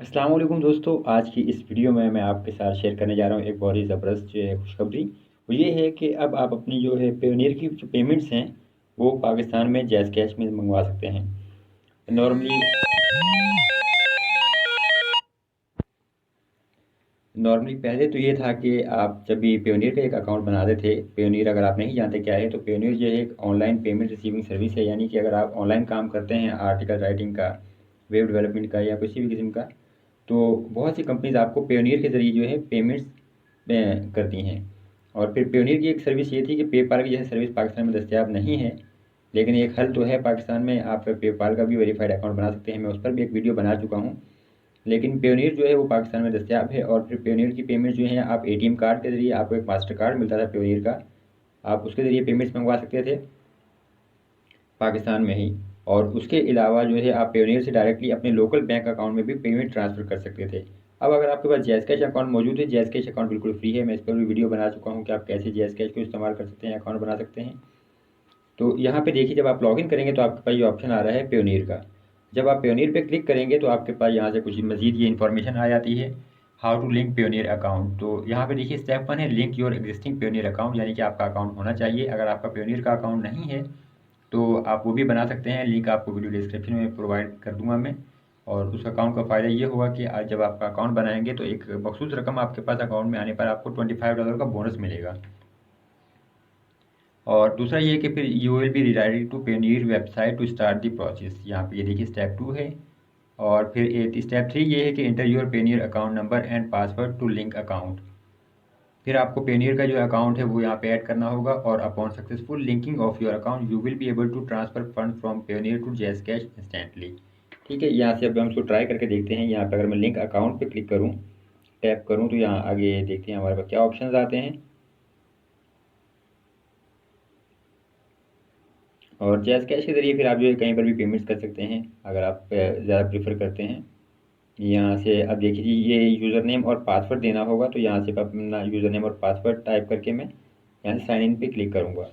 अस्सलाम वालेकुम दोस्तों। आज की इस वीडियो में मैं आपके साथ शेयर करने जा रहा हूँ एक बहुत ही ज़बरदस्त जो है खुशखबरी। वो ये है कि अब आप अपनी जो है पेयोनियर की जो पेमेंट्स हैं वो पाकिस्तान में जैज़ कैश में मंगवा सकते हैं। नॉर्मली नॉर्मली पहले तो ये था कि आप जब भी पेयोनियर का एक अकाउंट बनाते थे, पेयोनियर अगर आप नहीं जानते क्या है तो पेयोनियर जो है एक ऑनलाइन पेमेंट रिसीविंग सर्विस है। यानी कि अगर आप ऑनलाइन काम करते हैं आर्टिकल राइटिंग का, वेब डेवलपमेंट का या किसी भी किस्म का, तो बहुत सी कंपनीज आपको पेयोनियर के ज़रिए जो है पेमेंट्स करती हैं। और फिर पेयोनियर की एक सर्विस ये थी कि पेपाल की जैसे सर्विस पाकिस्तान में दस्तयाब नहीं है, लेकिन एक हल तो है पाकिस्तान में। आप पेपाल का भी वेरीफाइड अकाउंट बना सकते हैं, मैं उस पर भी एक वीडियो बना चुका हूँ। लेकिन पेयोनियर जो है वो पाकिस्तान में दस्तयाब है। और फिर पेयोनियर की पेमेंट जो है आप एटीएम कार्ड के ज़रिए, आपको एक मास्टर कार्ड मिलता था पेयोनियर का, आप उसके ज़रिए पेमेंट्स मंगवा सकते थे पाकिस्तान में ही। और उसके अलावा जो है आप पेयोनियर से डायरेक्टली अपने लोकल बैंक अकाउंट में भी पेमेंट ट्रांसफ़र कर सकते थे। अब अगर आपके पास जैज़ कैश अकाउंट मौजूद है, जैज़ कैश अकाउंट बिल्कुल फ्री है, मैं इस पर भी वीडियो बना चुका हूँ कि आप कैसे जैज़ कैश को इस्तेमाल कर सकते हैं, अकाउंट बना सकते हैं। तो यहाँ पे देखिए, जब आप लॉगिन करेंगे तो आपके पास ये ऑप्शन आ रहा है पेयोनियर का। जब आप पेयोनियर पे क्लिक करेंगे तो आपके पास यहाँ से कुछ मज़ीद ये इन्फॉर्मेशन आ जाती है, how to link Payoneer account. तो यहाँ पे देखिए स्टेप 1 है link your existing Payoneer account, यानी कि आपका अकाउंट होना चाहिए। अगर आपका पेयोनियर का अकाउंट नहीं है तो आप वो भी बना सकते हैं, लिंक आपको वीडियो डिस्क्रिप्शन में प्रोवाइड कर दूंगा मैं। और उस अकाउंट का फ़ायदा ये होगा कि आज जब आपका अकाउंट बनाएंगे तो एक मखसूस रकम आपके पास अकाउंट में आने पर आपको $25 का बोनस मिलेगा। और दूसरा ये है कि फिर you will be redirected to Payoneer website to start the process. यहाँ पे ये देखिए स्टेप 2 है। और फिर स्टेप 3 ये है कि enter your Payoneer account number and password to link account. फिर आपको पेयोनियर का जो अकाउंट है वो यहाँ पे ऐड करना होगा, और upon successful linking of your account you will be able to transfer fund from Payoneer to Jazz Cash instantly. ठीक है, यहाँ से अब हम इसको ट्राई करके देखते हैं। यहाँ पे अगर मैं लिंक अकाउंट पे क्लिक करूँ, टैप करूँ, तो यहाँ आगे देखते हैं हमारे पास क्या ऑप्शंस आते हैं। और जैज़ कैश के ज़रिए फिर आप जो है कहीं पर भी पेमेंट्स कर सकते हैं अगर आप ज़्यादा प्रेफर करते हैं। यहाँ से अब देखिए जी, ये यूज़र नेम और पासवर्ड देना होगा, तो यहाँ से अपना यूज़र नेम और पासवर्ड टाइप करके मैं यहाँ से साइन इन पे क्लिक करूँगा।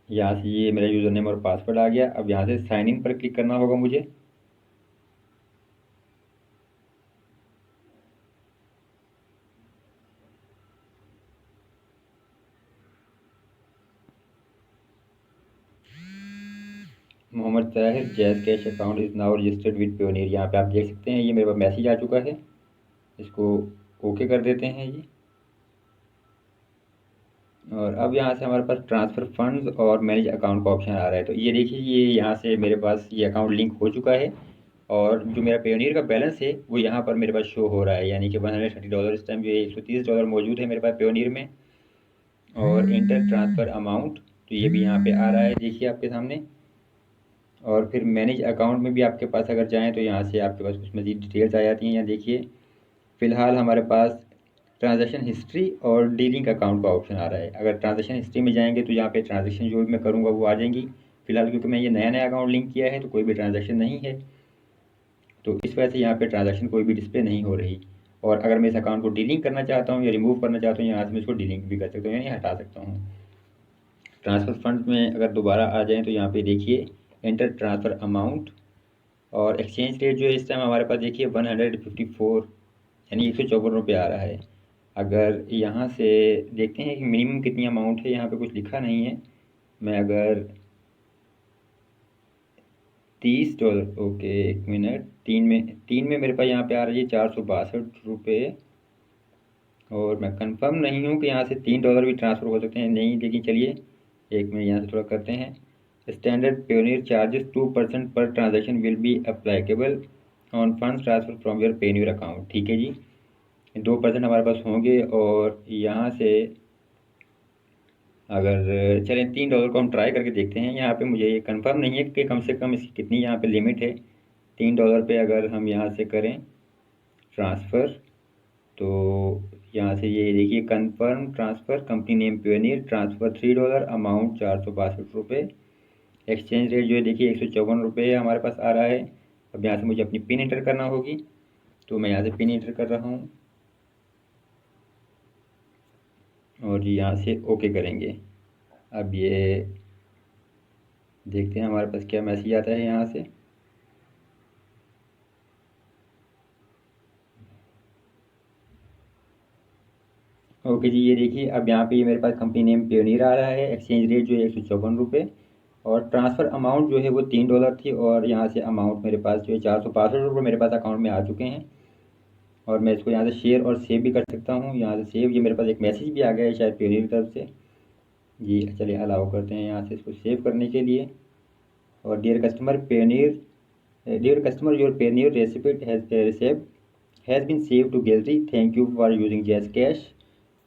यहाँ से ये मेरा यूज़र नेम और पासवर्ड आ गया। अब यहाँ से साइन इन पर क्लिक करना होगा मुझे। Mohammad Tahir Jazz Cash account is now registered with Payoneer. यहाँ पे आप देख सकते हैं ये मेरे पास मैसेज आ चुका है। इसको ओके कर देते हैं जी। और अब यहाँ से हमारे पास ट्रांसफ़र फंड्स और मैनेज अकाउंट का ऑप्शन आ रहा है। तो ये देखिए, ये यहाँ से मेरे पास ये अकाउंट लिंक हो चुका है। और जो मेरा पेयोनियर का बैलेंस है वो यहाँ पर मेरे पास शो हो रहा है, यानी कि $130 इस टाइम जो है $130 मौजूद है मेरे पास पेयोनियर में। और इंटर ट्रांसफ़र अमाउंट, तो ये भी यहाँ पे आ रहा है, देखिए आपके सामने। और फिर मैनेज अकाउंट में भी आपके पास अगर जाएँ तो यहाँ से आपके पास कुछ मज़ीद डिटेल्स आ जाती हैं। यहाँ देखिए फ़िलहाल हमारे पास ट्रांज़ैक्शन हिस्ट्री और डीलिंक अकाउंट का ऑप्शन आ रहा है। अगर ट्रांज़ैक्शन हिस्ट्री में जाएँगे तो यहाँ पे ट्रांज़ैक्शन जो भी मैं करूँगा वो आ जाएंगी। फ़िलहाल क्योंकि मैं ये नया अकाउंट लिंक किया है तो कोई भी ट्रांज़ैक्शन नहीं है, तो इस वजह से यहाँ पे ट्रांज़ैक्शन कोई भी डिस्प्ले नहीं हो रही। और अगर मैं इस अकाउंट को डिलीट करना चाहता हूँ या रिमूव करना चाहता हूँ, यहाँ से मैं इसको डिलीट भी कर सकता हूँ, यानी हटा सकता हूँ। ट्रांसफ़र फंड में अगर दोबारा आ जाएँ तो यहाँ पे देखिए एंटर ट्रांसफ़र अमाउंट। और एक्सचेंज रेट जो है इस टाइम हमारे पास देखिए 154 यानी ₹154 आ रहा है। अगर यहाँ से देखते हैं कि मिनिमम कितनी अमाउंट है, यहाँ पे कुछ लिखा नहीं है। मैं अगर $30, ओके एक मिनट, तीन में मेरे पास यहाँ पे आ रही है ₹462। और मैं कंफर्म नहीं हूँ कि यहाँ से $3 भी ट्रांसफ़र हो सकते हैं नहीं, लेकिन चलिए एक मिनट यहाँ से थोड़ा करते हैं। Standard Payoneer charges 2% per transaction will be अप्लाइकेबल on funds transfer from your Payoneer account. ठीक है जी, 2% हमारे पास होंगे। और यहाँ से अगर चलें $3 को हम ट्राई करके देखते हैं। यहाँ पे मुझे ये कंफर्म नहीं है कि कम से कम इसकी कितनी यहाँ पे लिमिट है। $3 पे अगर हम यहाँ से करें ट्रांसफ़र, तो यहाँ से ये देखिए confirm transfer, company name Payoneer, transfer $3, amount ₹462। Exchange rate जो है देखिए ₹154 हमारे पास आ रहा है। अब यहाँ से मुझे अपनी पिन एंटर करना होगी, तो मैं यहाँ से पिन एंटर कर रहा हूँ और जी यहाँ से ओके करेंगे। अब ये देखते हैं हमारे पास क्या मैसेज आता है यहाँ से। ओके जी, ये देखिए अब यहाँ पे ये मेरे पास कंपनी नेम पेयोनियर आ रहा है। एक्सचेंज रेट जो है 154 रुपये, और ट्रांसफ़र अमाउंट जो है वो $3 थी, और यहाँ से अमाउंट मेरे पास जो है 465 रुपये मेरे पास अकाउंट में आ चुके हैं। और मैं इसको यहाँ से शेयर और सेव भी कर सकता हूँ। यहाँ से सेव, ये मेरे पास एक मैसेज भी आ गया है शायद पेयोनियर की तरफ से। जी चलिए अलाउ करते हैं यहाँ से इसको सेव करने के लिए। और dear customer Payoneer, dear customer your Payoneer recipe has been save to gallery, thank you for using Jazz Cash.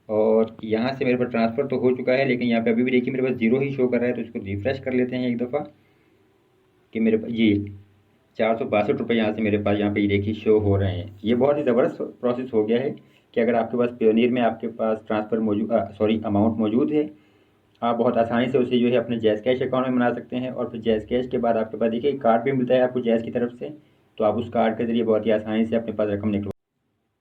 और यहाँ से मेरे पास ट्रांसफ़र तो हो चुका है, लेकिन यहाँ पे अभी भी देखिए मेरे पास ज़ीरो ही शो कर रहा है। तो इसको रिफ़्रेश कर लेते हैं एक दफ़ा कि मेरे पास ये 462 रुपये यहाँ से मेरे पास यहाँ पे ये देखिए शो हो रहे हैं। ये बहुत ही ज़बरदस्त प्रोसेस हो गया है कि अगर आपके पास पेयोनियर में आपके पास ट्रांसफ़र मौजूद अमाउंट मौजूद है, आप बहुत आसानी से उसे जो है अपने जैज़ कैश अकाउंट में बना सकते हैं। और फिर जैज़ कैश के बाद आपके पास देखिए कार्ड भी मिलता है आपको जैज़ की तरफ से, तो आप उस कार्ड के ज़रिए बहुत ही आसानी से अपने पास रकम निकलवा।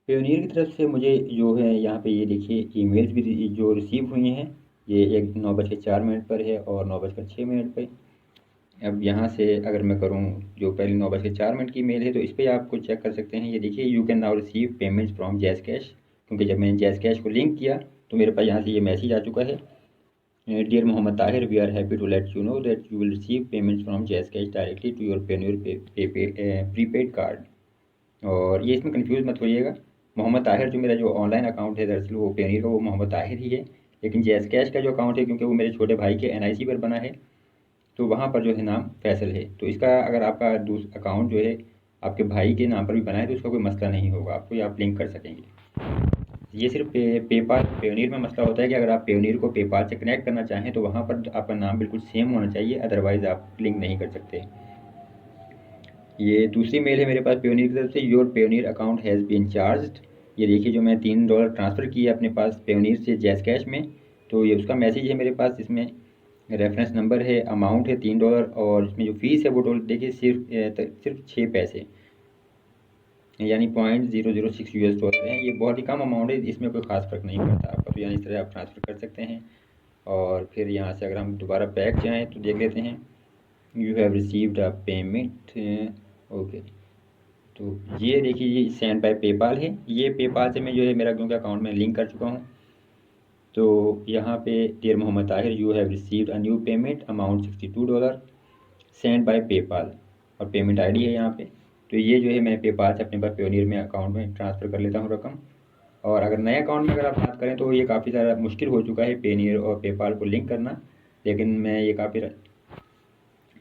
पेयोनियर की तरफ से मुझे जो है यहाँ पे ये देखिए ईमेल्स भी जो रिसीव हुई हैं, ये एक 9:04 पर है और 9:06 पर। अब यहाँ से अगर मैं करूँ, जो पहले 9:04 की मेल है, तो इस पर आपको चेक कर सकते हैं। ये देखिए you can now receive payments from Jazz cash, क्योंकि जब मैंने जैज़ कैश को लिंक किया तो मेरे पास यहाँ से ये मैसेज आ चुका है। Dear Mohammad Tahir, we are happy to let you know that you will receive payments from Jazz Cash directly to your Payoneer prepaid card. और ये इसमें कंफ्यूज मत होइएगा। मोहम्मद ताहिर जो मेरा जो ऑनलाइन अकाउंट है, दरअसल वो पेयोनियर का वो मोहम्मद ताहिर ही है, लेकिन जैज़ कैश का जो अकाउंट है, क्योंकि वो मेरे छोटे भाई के NIC पर बना है, तो वहाँ पर जो है नाम फैसल है। तो इसका अगर आपका दूसरा अकाउंट जो है आपके भाई के नाम पर भी बना है, तो उसका कोई मसला नहीं होगा, आपको ये आप लिंक कर सकेंगे। ये सिर्फ पेपाल पेयोनियर में मसला होता है कि अगर आप पेयोनियर को पेपाल से कनेक्ट करना चाहें तो वहाँ पर आपका नाम बिल्कुल सेम होना चाहिए, अदरवाइज़ आप लिंक नहीं कर सकते। ये दूसरी मेल है मेरे पास पेयोनियर की तरफ से, your Payoneer account has been charged. ये देखिए जो मैं $3 ट्रांसफ़र किया अपने पास पेयोनियर से जैज़ कैश में, तो ये उसका मैसेज है मेरे पास। इसमें रेफरेंस नंबर है, अमाउंट है $3, और इसमें जो फ़ीस है वो टोटल देखिए सिर्फ 6 पैसे, यानी $0.006 हैं। ये बहुत ही कम अमाउंट है, इसमें कोई ख़ास फ़र्क नहीं पड़ता आपका। तो यानी इस तरह आप ट्रांसफ़र कर सकते हैं। और फिर यहाँ से अगर हम दोबारा बैक जाएँ तो देख लेते हैं, you have received a payment. Okay, तो ये देखिए ये सेंड बाय पेपाल है। ये पेपाल से मैं जो है मेरा क्योंकि अकाउंट में लिंक कर चुका हूँ। तो यहाँ पे dear Mohammad Tahir, you have received a new payment amount $62 send by PayPal, और पेमेंट आईडी है यहाँ पे। तो ये जो है मैं पेपाल से अपने पास पेयोनियर में अकाउंट में ट्रांसफ़र कर लेता हूँ रकम। और अगर नए अकाउंट में अगर आप बात करें तो ये काफ़ी ज़्यादा मुश्किल हो चुका है पेयोनियर और पेपाल को लिंक करना, लेकिन मैं ये काफ़ी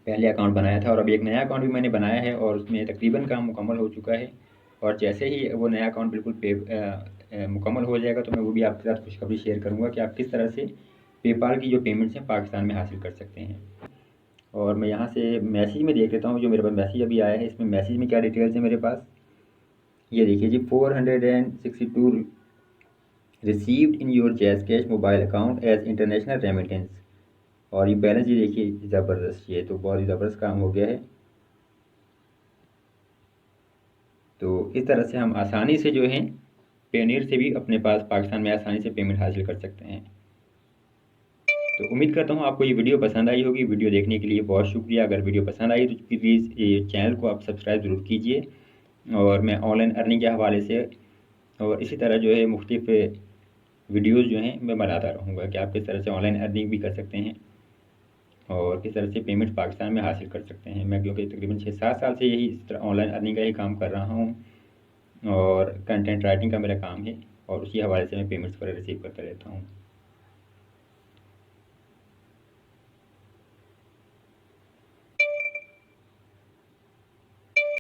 पहले अकाउंट बनाया था, और अभी एक नया अकाउंट भी मैंने बनाया है और उसमें तकरीबन काम मुकम्मल हो चुका है। और जैसे ही वो नया अकाउंट बिल्कुल मुकम्मल हो जाएगा तो मैं वो भी आपके साथ खुशखबरी शेयर करूँगा कि आप किस तरह से पेपाल की जो पेमेंट्स हैं पाकिस्तान में हासिल कर सकते हैं। और मैं यहाँ से मैसेज में देख लेता हूँ, जो मेरे पास मैसेज अभी आया है, इसमें मैसेज में क्या डिटेल्स है मेरे पास। ये देखिए जी, 462 received in your Jazz Cash mobile account as international remittance. और ये बैलेंस ये देखिए ज़बरदस्त, ये तो बहुत ही ज़बरदस्त काम हो गया है। तो इस तरह से हम आसानी से जो है पेयोनियर से भी अपने पास पाकिस्तान में आसानी से पेमेंट हासिल कर सकते हैं। तो उम्मीद करता हूँ आपको ये वीडियो पसंद आई होगी। वीडियो देखने के लिए बहुत शुक्रिया। अगर वीडियो पसंद आई तो प्लीज़ ये चैनल को आप सब्सक्राइब ज़रूर कीजिए। और मैं ऑनलाइन अर्निंग के हवाले से और इसी तरह जो है मुख्तलिफ वीडियोज़ जो हैं मैं बनाता रहूँगा कि आप किस तरह से ऑनलाइन अर्निंग भी कर सकते हैं और किस तरह से पेमेंट पाकिस्तान में हासिल कर सकते हैं। मैं क्योंकि तकरीबन 6-7 साल से यही इस तरह ऑनलाइन अर्निंग का ही काम कर रहा हूँ, और कंटेंट राइटिंग का मेरा काम है, और उसी हवाले से मैं पेमेंट्स वगैरह रिसीव करता रहता हूँ।